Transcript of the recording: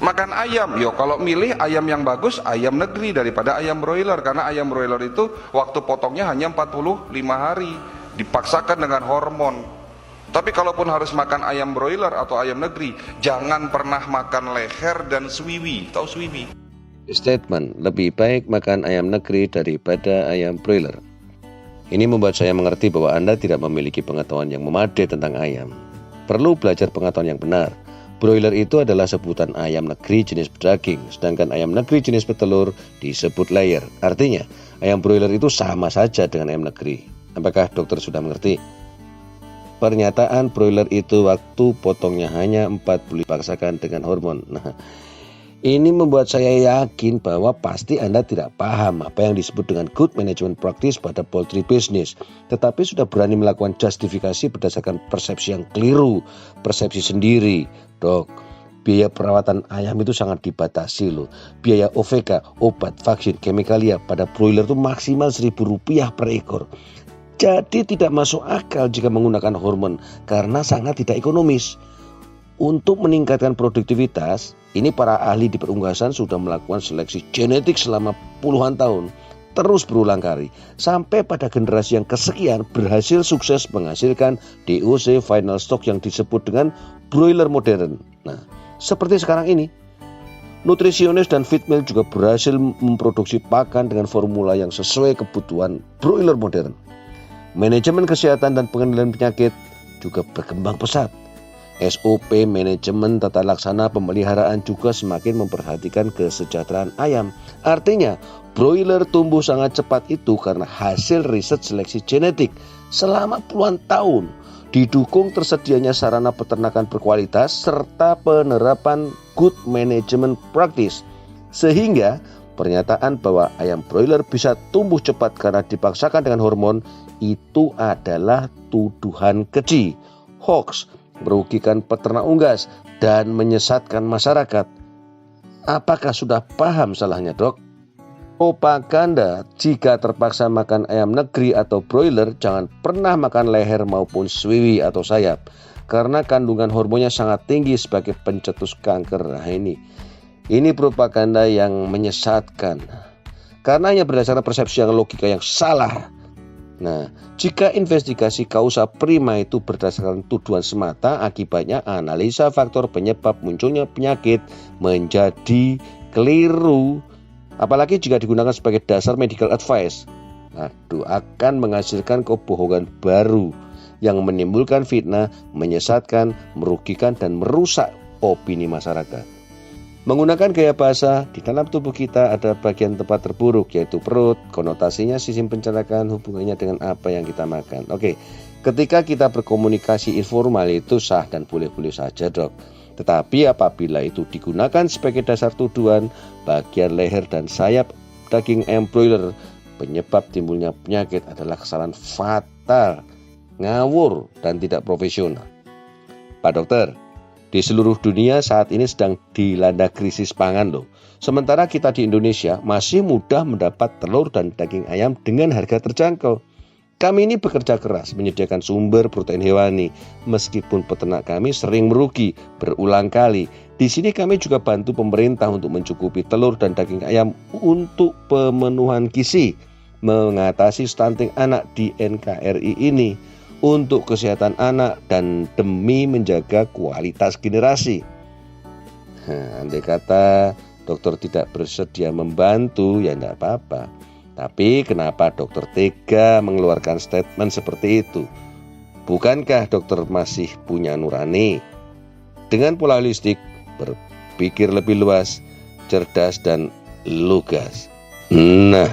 Makan ayam, yo kalau milih ayam yang bagus ayam negeri daripada ayam broiler, karena ayam broiler itu waktu potongnya hanya 45 hari, dipaksakan dengan hormon. Tapi kalaupun harus makan ayam broiler atau ayam negeri, jangan pernah makan leher dan suwiwi. Tahu suwiwi? Statement, lebih baik makan ayam negeri daripada ayam broiler. Ini membuat saya mengerti bahwa Anda tidak memiliki pengetahuan yang memadai tentang ayam. Perlu belajar pengetahuan yang benar. Broiler itu adalah sebutan ayam negeri jenis daging, sedangkan ayam negeri jenis petelur disebut layer. Artinya, ayam broiler itu sama saja dengan ayam negeri. Apakah dokter sudah mengerti? Pernyataan broiler itu waktu potongnya hanya 40 dipaksakan dengan hormon. Nah, ini membuat saya yakin bahwa pasti Anda tidak paham apa yang disebut dengan good management practice pada poultry business, tetapi sudah berani melakukan justifikasi berdasarkan persepsi yang keliru, persepsi sendiri. Dok, biaya perawatan ayam itu sangat dibatasi loh. Biaya OVK, obat, vaksin, kemikalia pada broiler itu maksimal Rp1.000 per ekor. Jadi tidak masuk akal jika menggunakan hormon karena sangat tidak ekonomis. Untuk meningkatkan produktivitas, ini para ahli di perunggasan sudah melakukan seleksi genetik selama puluhan tahun, terus berulang kali, sampai pada generasi yang kesekian berhasil sukses menghasilkan DOC final stock yang disebut dengan broiler modern. Nah, seperti sekarang ini, nutrisionis dan feed mill juga berhasil memproduksi pakan dengan formula yang sesuai kebutuhan broiler modern. Manajemen kesehatan dan pengendalian penyakit juga berkembang pesat. SOP manajemen tata laksana pemeliharaan juga semakin memperhatikan kesejahteraan ayam. Artinya, broiler tumbuh sangat cepat itu karena hasil riset seleksi genetik selama puluhan tahun, didukung tersedianya sarana peternakan berkualitas serta penerapan good management practice. Sehingga pernyataan bahwa ayam broiler bisa tumbuh cepat karena dipaksakan dengan hormon itu adalah tuduhan keji, hoax, merugikan peternak unggas dan menyesatkan masyarakat. Apakah sudah paham salahnya, Dok? Propaganda, jika terpaksa makan ayam negeri atau broiler, jangan pernah makan leher maupun suwiwi atau sayap, karena kandungan hormonnya sangat tinggi sebagai pencetus kanker. Nah, ini propaganda yang menyesatkan, karena hanya berdasarkan persepsi yang logika yang salah. Nah, jika investigasi kausa prima itu berdasarkan tuduhan semata, akibatnya analisa faktor penyebab munculnya penyakit menjadi keliru. Apalagi jika digunakan sebagai dasar medical advice. Akan menghasilkan kebohongan baru yang menimbulkan fitnah, menyesatkan, merugikan, dan merusak opini masyarakat. Menggunakan gaya bahasa, di dalam tubuh kita ada bagian tempat terburuk, yaitu perut. Konotasinya sistem pencernaan, hubungannya dengan apa yang kita makan. Oke, ketika kita berkomunikasi informal itu sah dan boleh-boleh saja, Dok. Tetapi apabila itu digunakan sebagai dasar tuduhan, bagian leher dan sayap daging ayam broiler, penyebab timbulnya penyakit adalah kesalahan fatal, ngawur, dan tidak profesional. Pak Dokter, di seluruh dunia saat ini sedang dilanda krisis pangan loh. Sementara kita di Indonesia masih mudah mendapat telur dan daging ayam dengan harga terjangkau. Kami ini bekerja keras menyediakan sumber protein hewani, meskipun peternak kami sering merugi berulang kali. Di sini kami juga bantu pemerintah untuk mencukupi telur dan daging ayam untuk pemenuhan gizi, mengatasi stunting anak di NKRI ini, untuk kesehatan anak dan demi menjaga kualitas generasi. Andai kata dokter tidak bersedia membantu, ya tidak apa-apa. Tapi kenapa dokter tega mengeluarkan statement seperti itu? Bukankah dokter masih punya nurani? Dengan pola holistik, berpikir lebih luas, cerdas dan lugas. Nah,